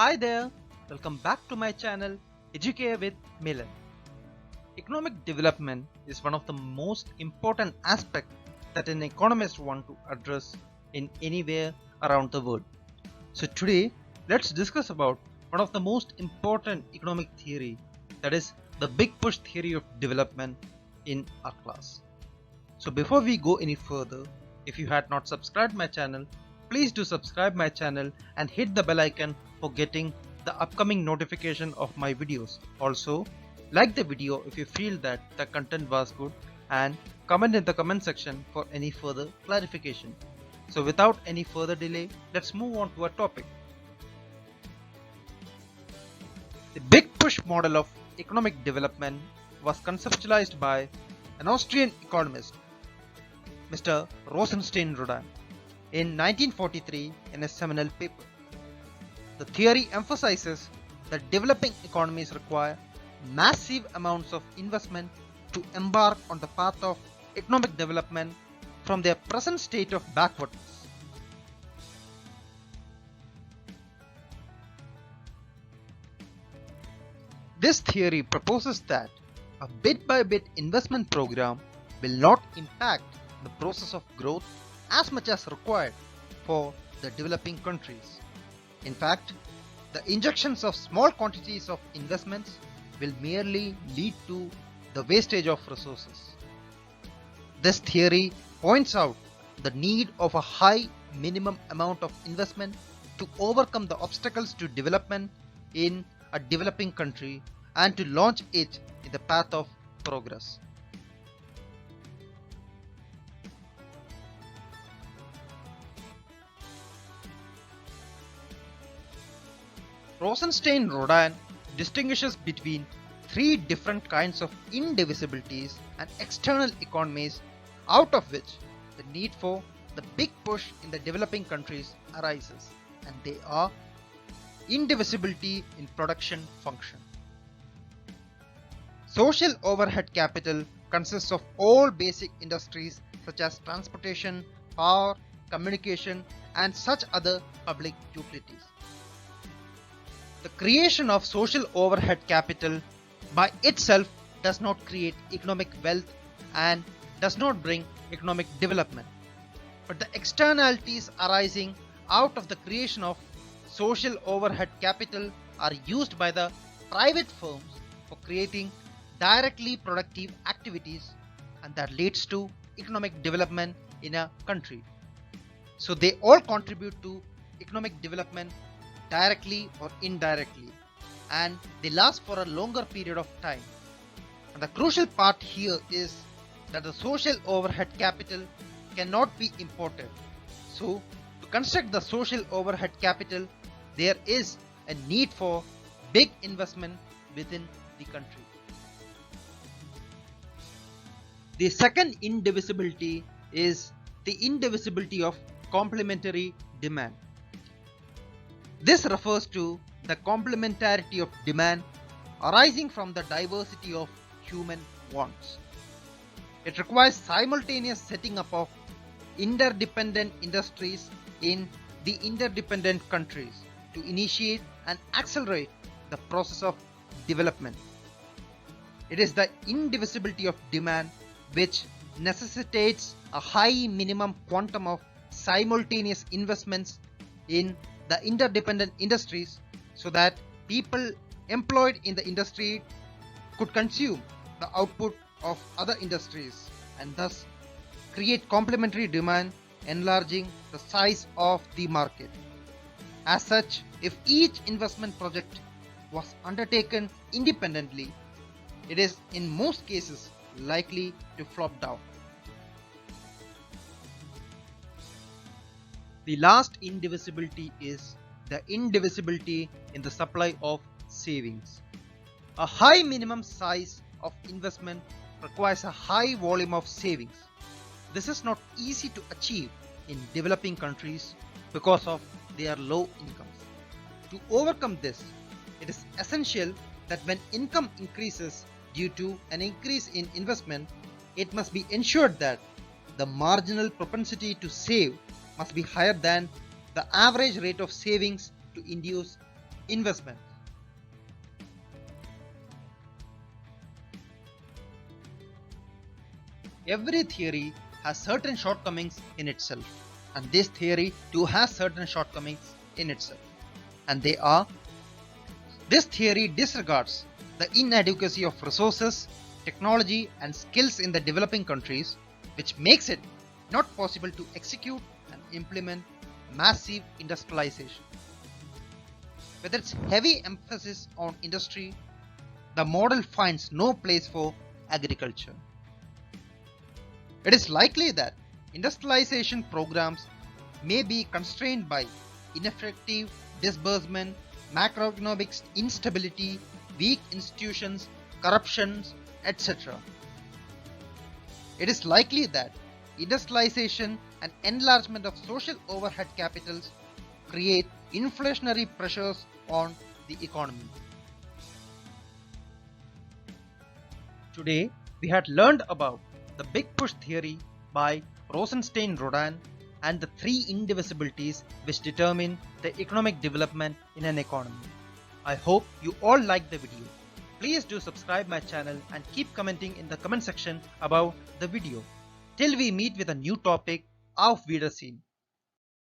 Hi there, welcome back to my channel Educate with Milan. Economic development is one of the most important aspects that an economist wants to address in anywhere around the world. So today let's discuss about one of the most important economic theory, that is the big push theory of development in our class. So before we go any further, if you had not subscribed my channel, please do subscribe my channel and hit the bell icon for getting the upcoming notification of my videos. Also, like the video if you feel that the content was good and comment in the comment section for any further clarification. So without any further delay, let's move on to our topic. The big push model of economic development was conceptualized by an Austrian economist, Mr. Rosenstein Rodan, in 1943 in a seminal paper. The theory emphasizes that developing economies require massive amounts of investment to embark on the path of economic development from their present state of backwardness. This theory proposes that a bit-by-bit investment program will not impact the process of growth as much as required for the developing countries. In fact, the injections of small quantities of investments will merely lead to the wastage of resources. This theory points out the need of a high minimum amount of investment to overcome the obstacles to development in a developing country and to launch it in the path of progress. Rosenstein Rodan distinguishes between three different kinds of indivisibilities and external economies, out of which the need for the big push in the developing countries arises, and they are indivisibility in production function. Social overhead capital consists of all basic industries such as transportation, power, communication, and such other public utilities. The creation of social overhead capital by itself does not create economic wealth and does not bring economic development. But the externalities arising out of the creation of social overhead capital are used by the private firms for creating directly productive activities, and that leads to economic development in a country. So they all contribute to economic development directly or indirectly, and they last for a longer period of time. And the crucial part here is that the social overhead capital cannot be imported. So to construct the social overhead capital, there is a need for big investment within the country. The second indivisibility is the indivisibility of complementary demand. This refers to the complementarity of demand arising from the diversity of human wants. It requires simultaneous setting up of interdependent industries in the interdependent countries to initiate and accelerate the process of development. It is the indivisibility of demand which necessitates a high minimum quantum of simultaneous investments in the interdependent industries so that people employed in the industry could consume the output of other industries and thus create complementary demand, enlarging the size of the market. As such, if each investment project was undertaken independently, it is in most cases likely to flop down. The last indivisibility is the indivisibility in the supply of savings. A high minimum size of investment requires a high volume of savings. This is not easy to achieve in developing countries because of their low incomes. To overcome this, it is essential that when income increases due to an increase in investment, it must be ensured that the marginal propensity to save must be higher than the average rate of savings to induce investment. Every theory has certain shortcomings in itself, and this theory too has certain shortcomings in itself. And they are: this theory disregards the inadequacy of resources, technology, and skills in the developing countries, which makes it not possible to execute and implement massive industrialization. With its heavy emphasis on industry, the model finds no place for agriculture. It is likely that industrialization programs may be constrained by ineffective disbursement, macroeconomic instability, weak institutions, corruption, etc. It is likely that industrialization and enlargement of social overhead capitals create inflationary pressures on the economy. Today, we had learned about the Big Push theory by Rosenstein Rodan and the three indivisibilities which determine the economic development in an economy. I hope you all liked the video. Please do subscribe my channel and keep commenting in the comment section about the video. Till we meet with a new topic, auf Wiedersehen.